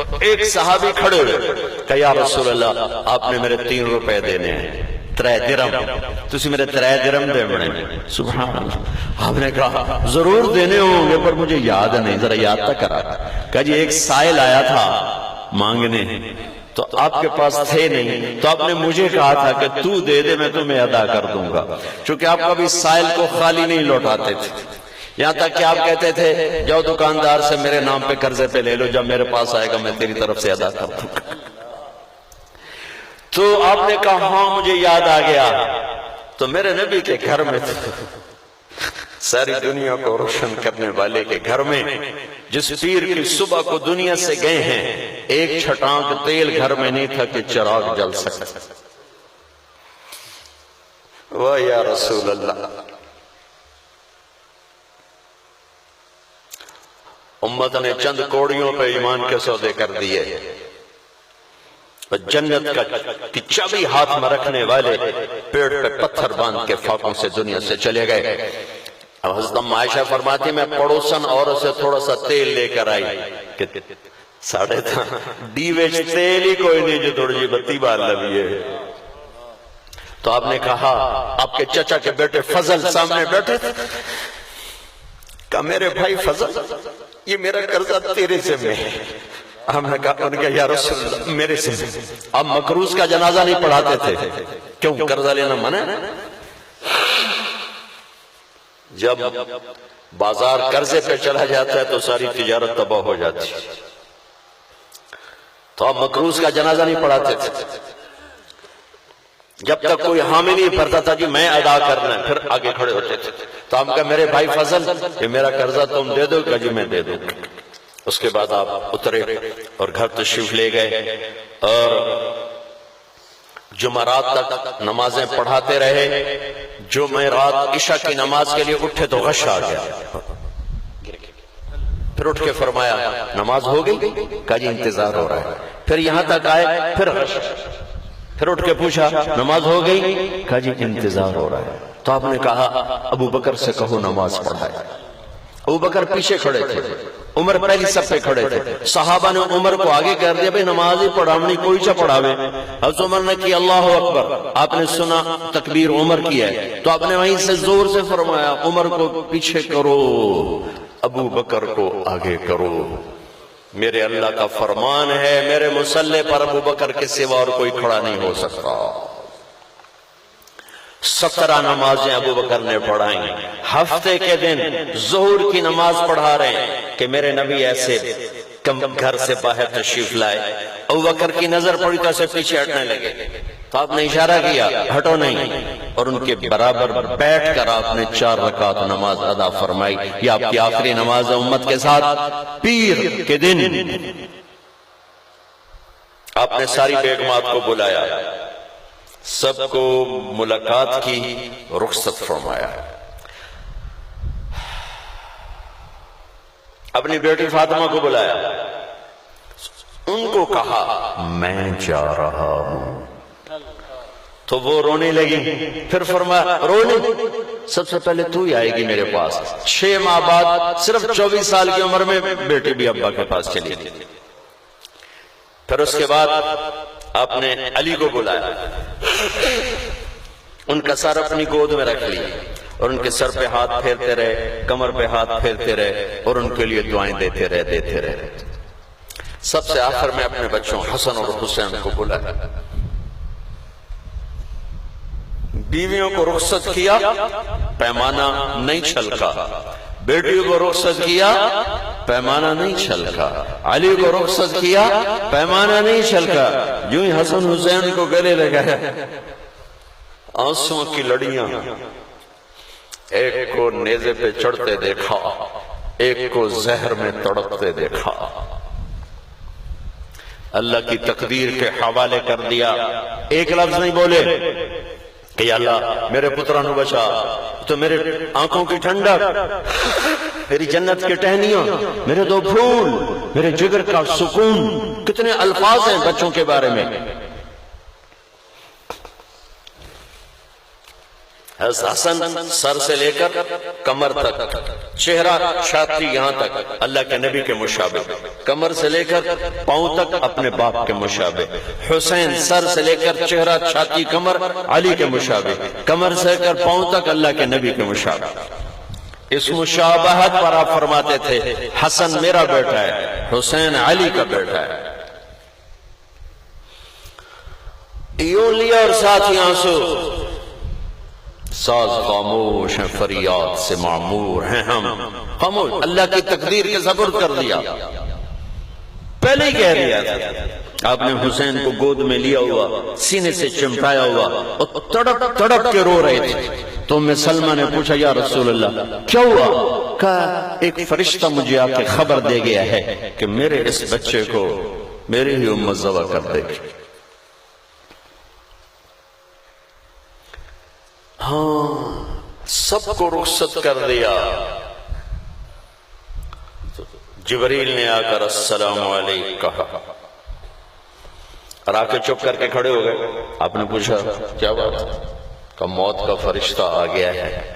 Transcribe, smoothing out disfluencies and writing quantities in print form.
تو ایک صحابی کھڑے ہوئے کہ یا رسول اللہ آپ نے میرے 3 روپے دینے ہیں، 3 درم، تسی میرے 3 درم دے بڑے۔ سبحان اللہ۔ آپ نے کہا ضرور دینے ہوں گے پر مجھے یاد نہیں، ذرا یاد تک کرا۔ کہا جی ایک سائل آیا تھا مانگنے تو آپ کے پاس تھے نہیں، تو آپ نے مجھے کہا تھا کہ تو دے دے میں تمہیں ادا کر دوں گا، چونکہ آپ کبھی سائل کو خالی نہیں لوٹاتے تھے، یہاں تک کہ آپ کہتے تھے جاؤ دکاندار سے میرے نام پہ قرضے پہ لے لو، جب میرے پاس آئے گا میں تیری طرف سے ادا کر دوں گا۔ تو آپ نے کہا ہاں مجھے یاد آ گیا، تو میرے نبی کے گھر میں تھے، ساری دنیا کو روشن کرنے والے کے گھر میں، جس پیر کی صبح کو دنیا سے گئے ہیں، ایک چھٹانک تیل گھر میں نہیں تھا کہ چراغ جل سکتا۔ واہ یا رسول اللہ۔ امت نے چند کوڑیوں پہ ایمان کے سودے کر دیے، جنت کی چابی ہاتھ میں رکھنے والے پیڑ پہ پتھر باندھ کے فاقوں سے دنیا سے چلے گئے۔ اب حضرت عائشہ فرماتی میں پڑوسن عورت سے تھوڑا سا تیل لے کر آئی کہ ساڑھے تھا دیوے تیل ہی کوئی نہیں جو تھوڑی جی بتی بال لگی ہے۔ تو آپ نے کہا آپ کے چچا کے بیٹے فضل سامنے بیٹھے تھے، کہا میرے بھائی فضل یہ میرا قرضہ تیرے سے میں ہے۔ ہم نے کہا یا رسول اللہ میرے سے میں۔ آپ مکروز کا جنازہ نہیں پڑھاتے تھے، کیوں قرضہ لینا منع ہے؟ جب بازار قرضے پہ چلا جاتا ہے تو ساری تجارت تباہ ہو جاتی ہے، تو آپ مکروز کا جنازہ نہیں پڑھاتے تھے۔ جب تک کوئی حامی نہیں بھرتا تھا کہ میں ادا کرنا ہے، پھر آگے کھڑے ہوتے تھے۔ تو ہم کہا میرے بھائی فضل یہ میرا قرضہ تم دے دو، کہ جی میں دے دوں۔ اس کے بعد آپ اترے اور گھر تشریف لے گئے اور جمعرات تک نمازیں پڑھاتے رہے۔ جمعرات عشاء کی نماز کے لیے اٹھے تو غش آ گیا، پھر اٹھ کے فرمایا نماز ہو گئی؟ کہا جی انتظار ہو رہا ہے۔ پھر یہاں تک آئے، پھر غش، پھر اٹھ کے پوچھا نماز ہو گئی؟ کہا جی انتظار ہو رہا ہے۔ تو آپ نے کہا ابو بکر سے کہو نماز پڑھائے۔ ابو بکر پیچھے کھڑے تھے، عمر پہلی سب پہ کھڑے تھے۔ صحابہ نے عمر کو آگے کر دیا بھئی نماز ہی پڑھاونی کوئی چا پڑھاوے۔ حضرت عمر نے کی اللہ اکبر، آپ نے سنا تکبیر عمر کی ہے، تو آپ نے وہیں سے زور سے فرمایا عمر کو پیچھے کرو، ابو بکر کو آگے کرو۔ میرے اللہ کا فرمان ہے میرے مصلی پر ابو بکر کے سوا اور کوئی کھڑا نہیں ہو سکتا۔ 17 نمازیں ابو بکر نے پڑھائیں، ہفتے کے دن ظہر کی نماز پڑھا رہے ہیں کہ میرے نبی ایسے گھر سے باہر تشریف لائے۔ ابو بکر کی نظر پڑی تو ایسے پیچھے ہٹنے لگے، تو آپ نے اشارہ کیا ہٹو نہیں، اور ان کے برابر بیٹھ کر آپ نے 4 رکعت نماز ادا فرمائی۔ یہ آپ کی آخری نماز ہے امت کے ساتھ۔ پیر کے دن آپ نے ساری بیگمات کو بلایا، سب کو ملاقات کی، رخصت فرمایا۔ اپنی بیٹی فاطمہ کو بلایا، ان کو کہا میں جا رہا ہوں، تو وہ رونے لگی۔ پھر فرمایا رونے، سب سے پہلے تو ہی آئے گی میرے پاس۔ 6 ماہ بعد صرف 24 سال کی عمر میں بیٹی بھی ابا کے پاس چلی گئی۔ پھر اس کے بعد آپ نے علی کو بلایا، ان کا سر اپنی گود میں رکھ لیا اور ان کے سر پہ ہاتھ پھیرتے رہے، کمر پہ ہاتھ پھیرتے رہے اور ان کے لیے دعائیں دیتے رہے۔ سب سے آخر میں اپنے بچوں حسن اور حسین کو بلایا، بیویوں کو رخصت کیا، پیمانہ نہیں چھلکا، بیٹیوں کو رخصت کیا، پیمانہ نہیں چھلکا، علی کو رخصت کیا، پیمانہ نہیں چھلکا، یوں ہی حسن حسین کو گلے لگایا۔ آنسوں کی لڑیاں، ایک کو نیزے پہ چڑھتے دیکھا، ایک کو زہر میں تڑپتے دیکھا، اللہ کی تقدیر کے حوالے کر دیا۔ ایک لفظ نہیں بولے کہ یا اللہ میرے پترانو بچا، تو میرے آنکھوں کی ٹھنڈک، میری جنت کے ٹہنیاں، میرے 2 پھول، میرے جگر کا سکون۔ کتنے الفاظ ہیں بچوں کے بارے میں۔ حسن سر سے لے کر کمر تک، چہرہ چھاتی یہاں تک اللہ کے نبی کے مشابہ، کمر سے لے کر پاؤں تک اپنے باپ کے مشابہ، حسین سر سے لے کر چہرہ چھاتی کمر علی کے مشابہ، کمر سے لے کر پاؤں تک اللہ کے نبی کے مشابہ۔ اس مشابہت پر آپ فرماتے تھے حسن میرا بیٹا ہے، حسین علی کا بیٹا ہے۔ یوں لیا اور ساتھ یہاں سے ساز خاموش ہیں، فریاد سے معمور ہیں ہم، خاموش، اللہ کی تقدیر کے سپرد کر دیا۔ پہلے ہی کہہ دیا تھا۔ آپ نے حسین کو گود میں لیا ہوا، سینے سے چمٹایا ہوا اور تڑپ تڑپ کے رو رہے تھے۔ تو ام سلمہ نے پوچھا یا رسول اللہ کیا ہوا؟ کہا ایک فرشتہ مجھے آ کے خبر دے گیا ہے کہ میرے اس بچے کو میری ہی امت ذبح کر دے گی۔ ہاں سب کو رخصت کر دیا۔ جبریل نے آ کر السلام علیکم کہا اور آ کے چپ کر کے کھڑے ہو گئے۔ آپ نے پوچھا کیا بات؟ کہ موت کا فرشتہ آ گیا ہے۔